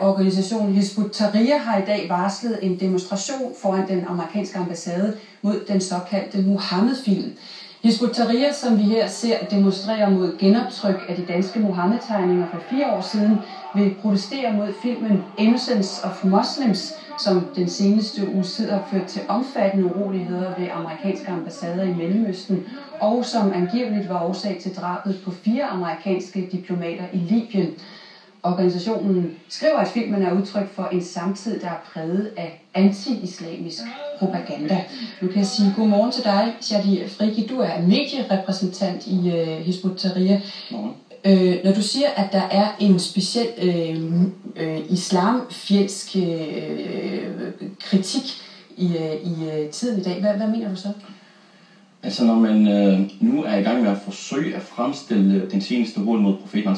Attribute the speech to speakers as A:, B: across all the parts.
A: Organisation Hizb ut-Tahrir har i dag varslet en demonstration foran den amerikanske ambassade mod den såkaldte Muhammed-film. Hizb ut-Tahrir, som vi her ser, demonstrerer mod genoptryk af de danske Muhammed-tegninger for 4 år siden, vil protestere mod filmen Innocence of Muslims, som den seneste uge tid har ført til omfattende uroligheder ved amerikanske ambassader i Mellemøsten, og som angiveligt var årsag til drabet på 4 amerikanske diplomater i Libyen. Organisationen skriver, at filmen er udtryk for en samtid, der er præget af anti-islamisk propaganda. Nu kan jeg sige godmorgen til dig, Shadi Frigi. Du er medierepræsentant i Hizb ut-Tahrir. Når du siger, at der er en speciel islamfjendsk kritik i tiden i dag, hvad mener du så?
B: Altså når man nu er i gang med at forsøge at fremstille den seneste hån mod profeten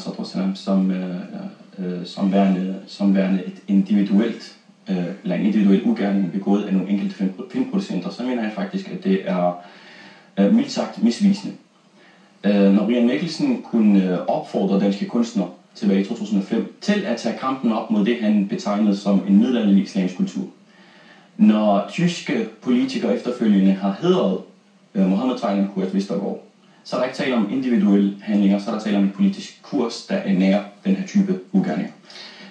B: som værende et individuelt eller en individuel ugerning begået af nogle enkelte filmproducenter, så mener jeg faktisk, at det er mildt sagt misvisende. Når Brian Mikkelsen kunne opfordre danske kunstnere tilbage i 2005 til at tage kampen op mod det, han betegnede som en middelalderlig islamisk kultur. Når tyske politikere efterfølgende har hædret Muhammed-tegneren Kurt Westergaard, så er der ikke tale om individuelle handlinger, så er der tale om en politisk kurs, der er nær den her type ugerninger.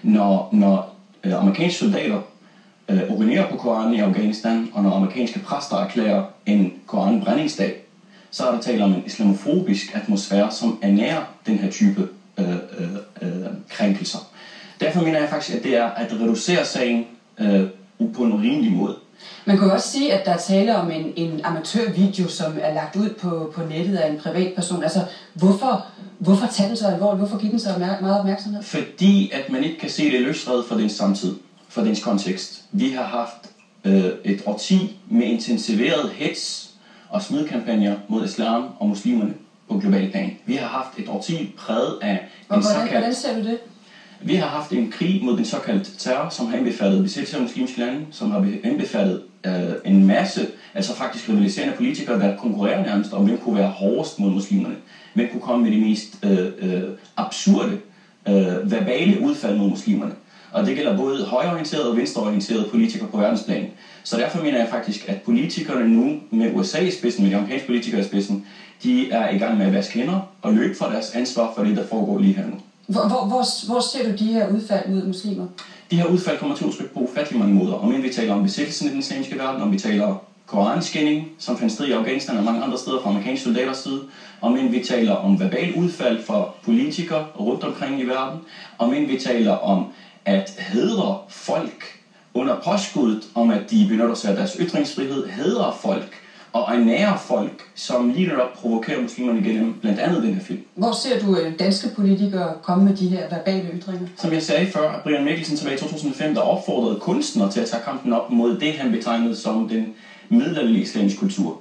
B: Når amerikanske soldater urinerer på Koranen i Afghanistan, og når amerikanske præster erklærer en koranbrændingsdag, så er der tale om en islamofobisk atmosfære, som er nær den her type krænkelser. Derfor mener jeg faktisk, at det er at reducere sagen på en rimelig måde.
A: Man kan jo også sige, at der er tale om en amatørvideo, som er lagt ud på nettet af en privatperson. Altså, hvorfor tage den så alvorligt? Hvorfor give den så meget opmærksomhed?
B: Fordi at man ikke kan se det løsredet fra dens samtid, fra dens kontekst. Vi har haft et årti med intensiveret hets og smidkampagner mod islam og muslimerne på global plan. Vi har haft et årti præget af
A: Hvordan ser du det?
B: Vi har haft en krig mod den såkaldte terror, som har indbefattet besættelse af muslimske lande, som har indbefattet en masse, altså faktisk rivaliserende politikere, der konkurrerer nærmest om, hvem kunne være hårdest mod muslimerne. Hvem kunne komme med de mest absurde verbale udfald mod muslimerne. Og det gælder både højreorienterede og venstreorienterede politikere på verdensplan. Så derfor mener jeg faktisk, at politikerne nu, med USA i spidsen, med de amerikanske politikere i spidsen, de er i gang med at vaske hænder og løbe fra deres ansvar for det, der foregår lige her nu.
A: Hvor ser du de her udfald mod muslimer?
B: De her udfald kommer til udtryk på ufattelig mange måder. Om vi taler om besættelsen i den islamiske verden, om vi taler koranskænding, som fandt sted i Afghanistan og mange andre steder fra amerikanske soldaters side, om vi taler om verbal udfald for politikere rundt omkring i verden, om vi taler om at hædre folk under påskuddet om, at de benytter sig af deres ytringsfrihed, hædre folk og ernære folk, som lige netop provokerer muslimerne gennem blandt andet den her film.
A: Hvor ser du danske politikere komme med de her verbale ytringer?
B: Som jeg sagde før, Brian Mikkelsen tilbage i 2005, der opfordrede kunstnere til at tage kampen op mod det, han betegnede som den middelalderlige islamiske kultur.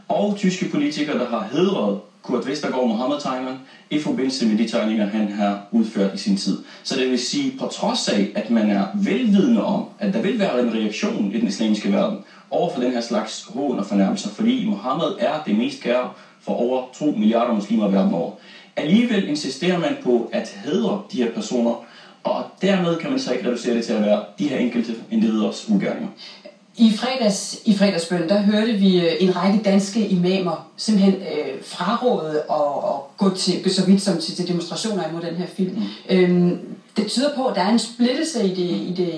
B: Og tyske politikere, der har hædret Kurt Westergaard, Muhammed-tegneren, i forbindelse med de tegninger, han har udført i sin tid. Så det vil sige, på trods af, at man er velvidende om, at der vil være en reaktion i den islamiske verden over for den her slags hån og fornærmelser, fordi Muhammed er det mest kære for over 2 milliarder muslimer verden over. Alligevel insisterer man på at hædre de her personer, og dermed kan man så ikke reducere det til at være de her enkelte individers ugerninger.
A: I fredagsbønnen, der hørte vi en række danske imamer simpelthen fraråde at gå til, så vidt som til demonstrationer imod den her film. Det tyder på, at der er en splittelse i det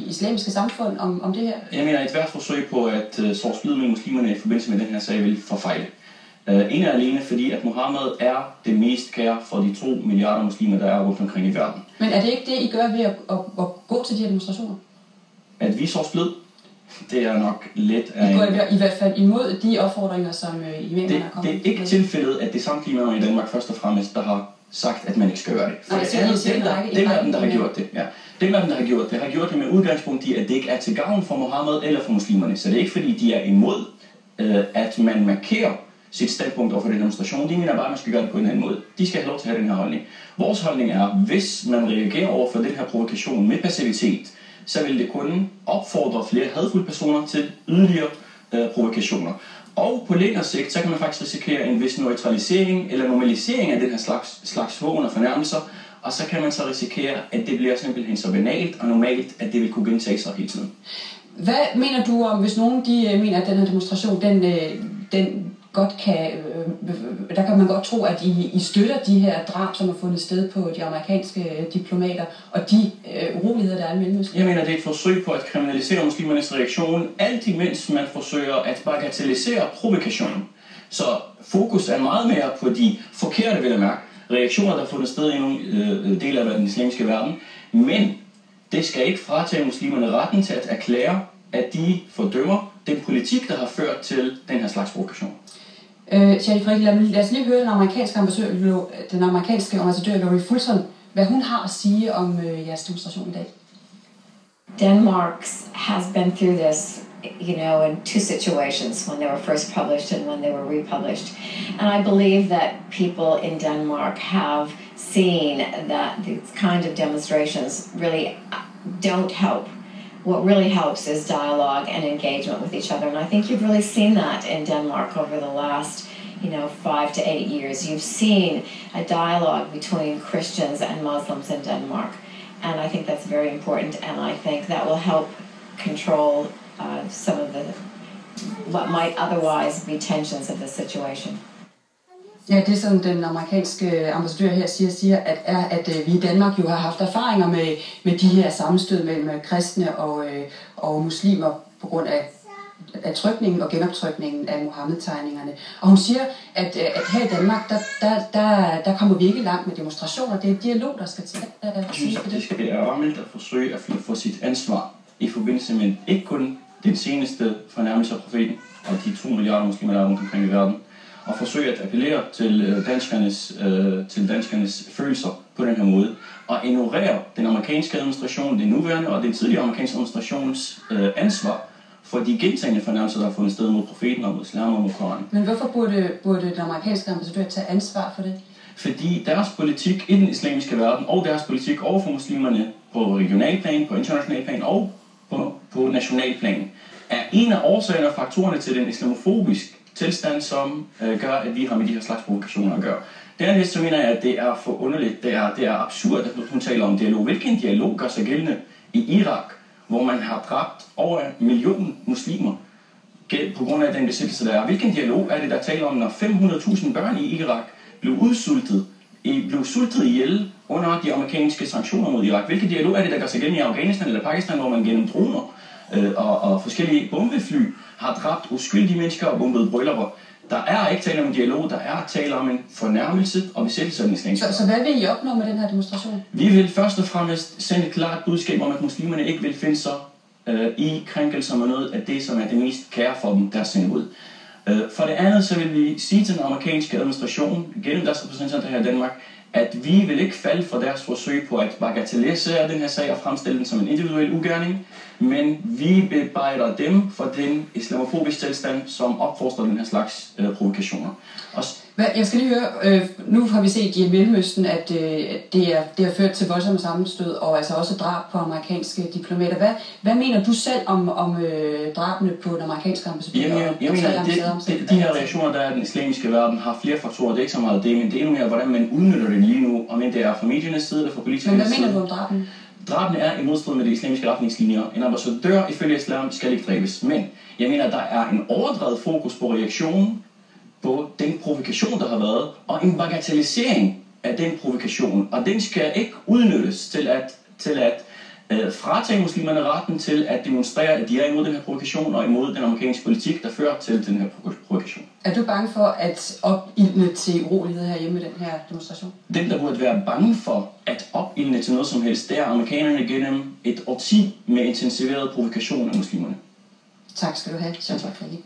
A: islamiske samfund om det her.
B: Jeg mener, et hvert forsøg på at så splid mellem muslimerne i forbindelse med den her sag vil forfejle. En er alene, fordi at Muhammed er det mest kære for de 2 milliarder muslimer, der er rundt omkring i verden.
A: Men er det ikke det, I gør ved at gå til de her demonstrationer?
B: At vi så splid? Det er nok let af
A: I går i hvert fald imod de opfordringer, som imamerne er kommet med.
B: Det er ikke tilfældet, at det samt imamer i Danmark først og fremmest, der har sagt, at man ikke skal gøre det. For dem af dem, der har gjort det. Ja. Dem af dem, der har gjort det, har gjort det med udgangspunkt i, at det ikke er til gavn for Muhammed eller for muslimerne. Så det er ikke fordi, de er imod, at man markerer sit standpunkt over for den demonstration. De mener bare, at man skal gøre det på en anden måde. De skal have lov til at have den her holdning. Vores holdning er, hvis man reagerer over for den her provokation med passivitet, så vil det kunne opfordre flere hadfulde personer til yderligere provokationer. Og på længere sigt, så kan man faktisk risikere en vis neutralisering eller normalisering af den her slags hån og fornærmelser, og så kan man så risikere, at det bliver simpelthen så banalt og normalt, at det vil kunne gentage sig hele tiden.
A: Hvad mener du om, hvis nogen de mener, at den her demonstration, den godt kan, der kan man godt tro, at I støtter de her drab, som har fundet sted på de amerikanske diplomater, og de uroligheder, der er i Mellemøsten?
B: Jeg mener, det er et forsøg på at kriminalisere muslimernes reaktion, alt imens man forsøger at bagatellisere provokationen. Så fokus er meget mere på de forkerte, vil jeg mærke, reaktioner, der har fundet sted i nogle dele af den islamiske verden, men det skal ikke fratage muslimerne retten til at erklære, at de fordømmer den politik, der har ført til den her slags provokation.
A: Shadi Fredrik, lad os lige høre den amerikanske ambassadør Lori Fulton, hvad hun har at sige om jeres demonstration i dag.
C: Denmark has been through this, you know, in two situations, when they were first published and when they were republished. And I believe that people in Denmark have seen that these kind of demonstrations really don't help. What really helps is dialogue and engagement with each other. And I think you've really seen that in Denmark over the last, 5 to 8 years. You've seen a dialogue between Christians and Muslims in Denmark. And I think that's very important. And I think that will help control some of what might otherwise be tensions of the situation.
A: Ja, det som den amerikanske ambassadør her siger, at vi i Danmark jo har haft erfaringer med de her sammenstød mellem kristne og muslimer på grund af trykningen og genoptrykningen af Mohammed-tegningerne. Og hun siger, at her i Danmark, der kommer vi ikke langt med demonstrationer. Det er dialog, der skal til.
B: Jeg synes, at det er rammelt at forsøge at få sit ansvar i forbindelse med ikke kun den seneste fornærmelse af profeten og de 2 milliarder muslimer, der er rundt omkring i verden, og forsøge at appellere til danskernes følelser på den her måde, og ignorere den amerikanske administration, den nuværende og den tidligere amerikanske administrations ansvar for de gentagende fornærmelser, der har fundet sted mod profeten og mod islam og mod Koranen.
A: Men hvorfor burde den amerikanske ambassadør tage ansvar for det?
B: Fordi deres politik i den islamiske verden og deres politik over for muslimerne på regionalplan, på internationalplan og på nationalplan er en af årsagerne og faktorerne til den islamofobiske tilstand, som gør, at vi har med de her slags provokationer at gøre. Dernæst så mener jeg, at det er for underligt, det er absurd, at hun taler om dialog. Hvilken dialog gør sig gældende i Irak, hvor man har dræbt over 1 million muslimer på grund af den besættelse, der er? Hvilken dialog er det, der taler om, når 500.000 børn i Irak blev sultet ihjel under de amerikanske sanktioner mod Irak? Hvilken dialog er det, der gør sig gældende i Afghanistan eller Pakistan, hvor man gennem droner og forskellige bombefly har dræbt uskyldige mennesker og bombet bryllupper? Der er ikke tale om en dialog, der er tale om en fornærmelse og besættelse af den islamiske.
A: Så hvad vil I opnå med den her demonstration?
B: Vi vil først og fremmest sende et klart budskab om, at muslimerne ikke vil finde sig i krænkelser med noget af det, som er det mest kære for dem, der sender ud. For det andet så vil vi sige til den amerikanske administration, gennem deres repræsentanter her i Danmark, at vi vil ikke falde for deres forsøg på at bagatellisere den her sag og fremstille den som en individuel ugerning, men vi bebrejder dem for den islamofobiske tilstand, som opfordrer den her slags provokationer.
A: Jeg skal lige høre, nu har vi set i Mellemøsten, at det har ført til voldsomme sammenstød og altså også drab på amerikanske diplomater. Hvad mener du selv om drabene på den amerikanske ambassadør?
B: Jeg mener, at de her reaktioner, der er i den islamiske verden, har flere faktorer. Det er ikke så meget det, men det er endnu mere, hvordan man udnytter det lige nu, om det er fra mediernes side eller fra politikernes side.
A: Men hvad mener du om drabene?
B: Drabene er i modstrid med de islamiske retningslinjer. En ambassadør ifølge islam skal ikke dræbes. Men jeg mener, at der er en overdrevet fokus på reaktionen på den provokation, der har været, og en bagatellisering af den provokation. Og den skal ikke udnyttes til at fratage muslimerne retten til at demonstrere, at de er imod den her provokation og imod den amerikanske politik, der fører til den her provokation.
A: Er du bange for at opildne til urolighed herhjemme i den her demonstration?
B: Dem, der burde være bange for at opildne til noget som helst, det er amerikanerne gennem et årti med intensiveret provokation af muslimerne.
A: Tak skal du have, Shadi Fredrik.